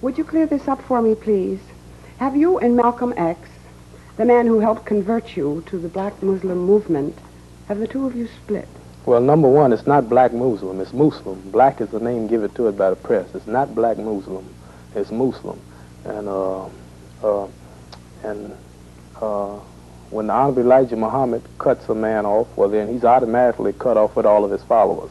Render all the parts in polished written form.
Would you clear this up for me, please? Have you and Malcolm X, the man who helped convert you to the black Muslim movement, have the two of you split? Well, number one, it's not black Muslim, it's Muslim. Black is the name given to it by the press. It's not black Muslim, it's Muslim. And when the Honorable Elijah Muhammad cuts a man off, well then he's automatically cut off with all of his followers.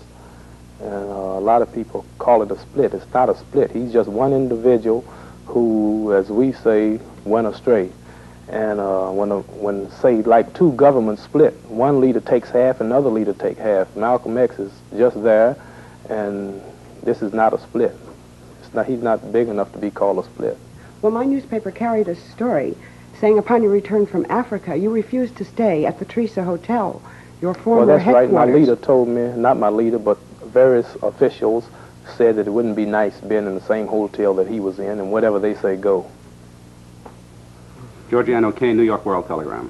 And a lot of people call it a split. It's not a split. He's just one individual who, as we say, went astray. And when say, like two governments split, one leader takes half, another leader takes half. Malcolm X is just there, and this is not a split. He's not big enough to be called a split. Well, my newspaper carried a story saying upon your return from Africa, you refused to stay at the Teresa Hotel, your former Well, that's headquarters. right. My leader told me, not my leader, but various officials said that it wouldn't be nice being in the same hotel that he was in, and whatever they say, go. Georgiano Kane, New York World Telegram.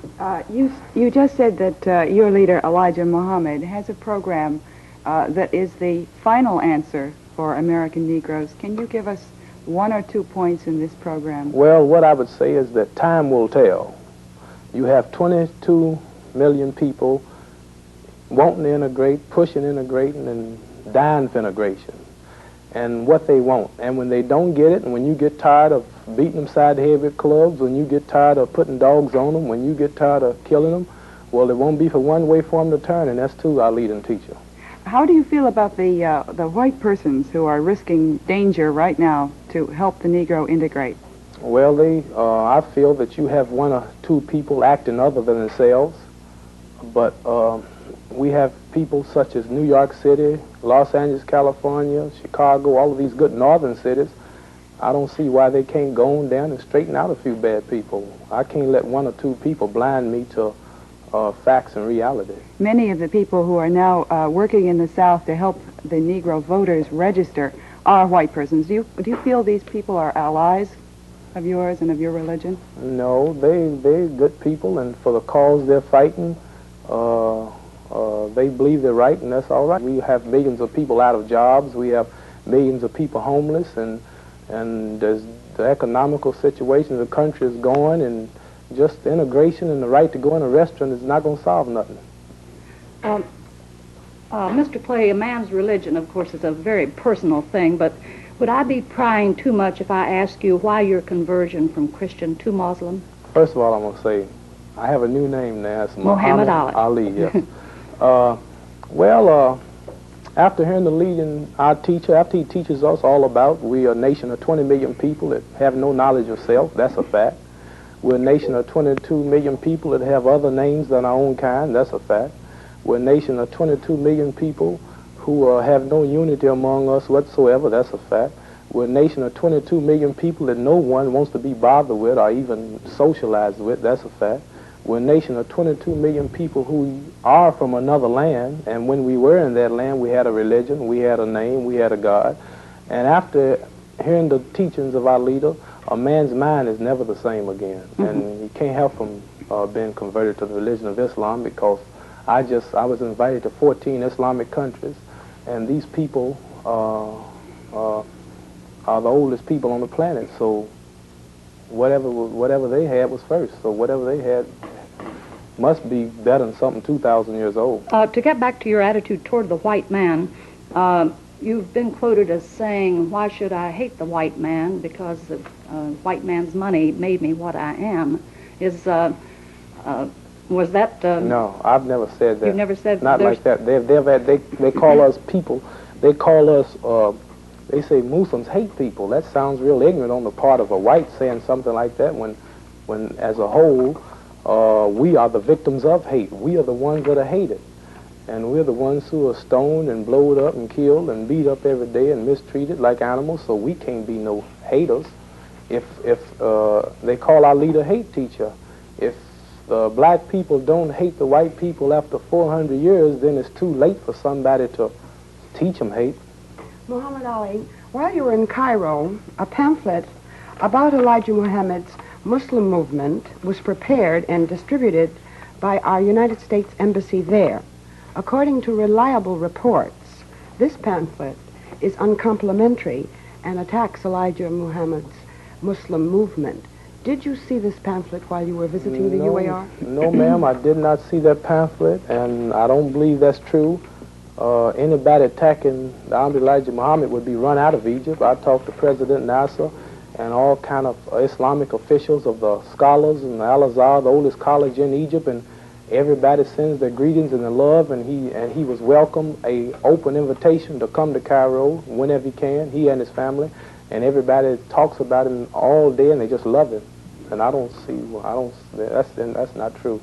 You just said that your leader, Elijah Muhammad, has a program that is the final answer for American Negroes. Can you give us 1 or 2 points in this program? Well, what I would say is that time will tell. You have 22 million people wanting to integrate, pushing integration, and dying for integration, and what they want. And when they don't get it, and when you get tired of beating them side the head with clubs, when you get tired of putting dogs on them, when you get tired of killing them, well, it won't be for one way for them to turn, and that's to our leader and teacher. How do you feel about the white persons who are risking danger right now to help the Negro integrate? Well, I feel that you have 1 or 2 people acting other than themselves, but we have people such as New York City, Los Angeles, California, Chicago, all of these good northern cities. I don't see why they can't go on down and straighten out a few bad people. I can't let 1 or 2 people blind me to facts and reality. Many of the people who are now working in the South to help the Negro voters register are white persons. Do you feel these people are allies of yours and of your religion? No, they're good people, and for the cause they're fighting, they believe they're right, and that's all right. We have millions of people out of jobs. We have millions of people homeless, and there's the economical situation of the country is going, and just the integration and the right to go in a restaurant is not going to solve nothing. Mr. Clay, a man's religion, of course, is a very personal thing, but would I be prying too much if I ask you why your conversion from Christian to Muslim? First of all, I'm going to say, I have a new name now. It's Muhammad Ali. Yes. After hearing the leading, our teacher, after he teaches us all about, we are a nation of 20 million people that have no knowledge of self. That's a fact. We're a nation of 22 million people that have other names than our own kind. That's a fact. We're a nation of 22 million people who have no unity among us whatsoever. That's a fact. We're a nation of 22 million people that no one wants to be bothered with or even socialized with. That's a fact. We're a nation of 22 million people who are from another land, and when we were in that land, we had a religion, we had a name, we had a God. And after hearing the teachings of our leader, a man's mind is never the same again. And you can't help from being converted to the religion of Islam, because I was invited to 14 Islamic countries, and these people are the oldest people on the planet. So whatever they had was first. So whatever they had must be better than something 2,000 years old. To get back to your attitude toward the white man, you've been quoted as saying, "Why should I hate the white man? Because the white man's money made me what I am." Was that? No, I've never said that. You've never said not like that. They call us people. They call us. They say Muslims hate people. That sounds real ignorant on the part of a white saying something like that. When as a whole, we are the victims of hate. We are the ones that are hated, and we're the ones who are stoned and blowed up and killed and beat up every day and mistreated like animals. So we can't be no haters. If they call our leader hate teacher, if the black people don't hate the white people after 400 years, then it's too late for somebody to teach them hate. Muhammad Ali, while you were in Cairo, a pamphlet about Elijah Muhammad's Muslim movement was prepared and distributed by our United States Embassy there. According to reliable reports, this pamphlet is uncomplimentary and attacks Elijah Muhammad's Muslim movement. Did you see this pamphlet while you were visiting the UAR? No, ma'am, I did not see that pamphlet, and I don't believe that's true. Anybody attacking the Honorable Elijah Muhammad would be run out of Egypt. I talked to President Nasser and all kind of Islamic officials of the scholars and Al-Azhar, the oldest college in Egypt, and everybody sends their greetings and their love, and he was welcome, a open invitation to come to Cairo whenever he can, he and his family, and everybody talks about him all day, and they just love him. And that's not true.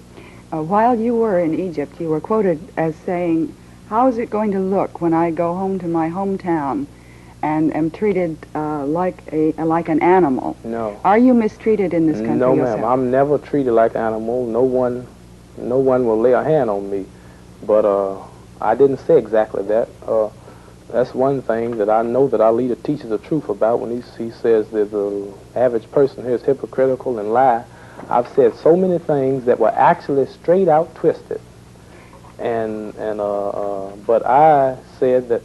While you were in Egypt, you were quoted as saying, "How is it going to look when I go home to my hometown and am treated like an animal?" No. Are you mistreated in this country? No, yourself? ma'am. I'm never treated like an animal. No one will lay a hand on me. But I didn't say exactly that. That's one thing that I know that our leader teaches the truth about when he says that the average person here is hypocritical and lie. I've said so many things that were actually straight out twisted. But I said that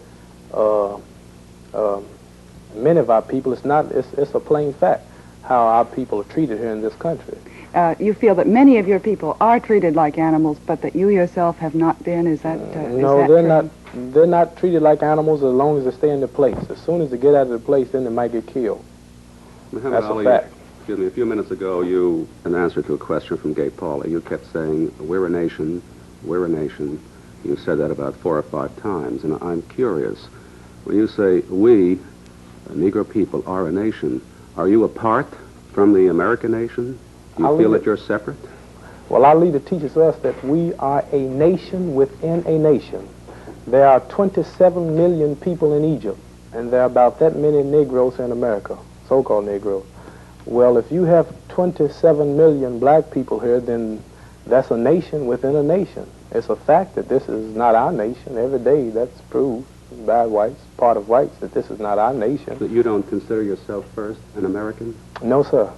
many of our people, it's a plain fact how our people are treated here in this country. You feel that many of your people are treated like animals, but that you yourself have not been. Is that no? They're not. They're not treated like animals as long as they stay in their place. As soon as they get out of the place, then they might get killed. Muhammad That's Ali, a fact. excuse me, a few minutes ago, you, in answer to a question from Gay Paula, you kept saying, "We're a nation, we're a nation." You said that about 4 or 5 times, and I'm curious. When you say we, Negro people, are a nation, are you apart from the American nation? Do you feel that you're separate? Well, our leader teaches us that we are a nation within a nation. There are 27 million people in Egypt, and there are about that many Negroes in America, so-called Negroes. Well, if you have 27 million black people here, then that's a nation within a nation. It's a fact that this is not our nation. Every day that's proved by whites, part of whites, that this is not our nation. That you don't consider yourself first an American? No, sir.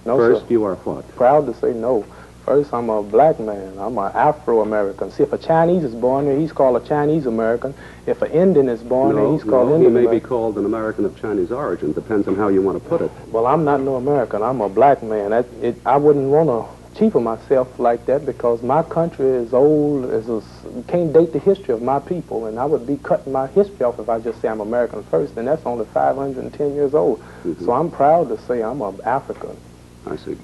No, first, sir. you are what? Proud to say no. First, I'm a black man. I'm an Afro-American. See, if a Chinese is born here, he's called a Chinese-American. If an Indian is born here, he's called Indian American. He may be called an American of Chinese origin. Depends on how you want to put it. Well, I'm not no American. I'm a black man. I wouldn't want to cheapen myself like that because my country is old. You can't date the history of my people, and I would be cutting my history off if I just say I'm American first, and that's only 510 years old. So I'm proud to say I'm an African. I see.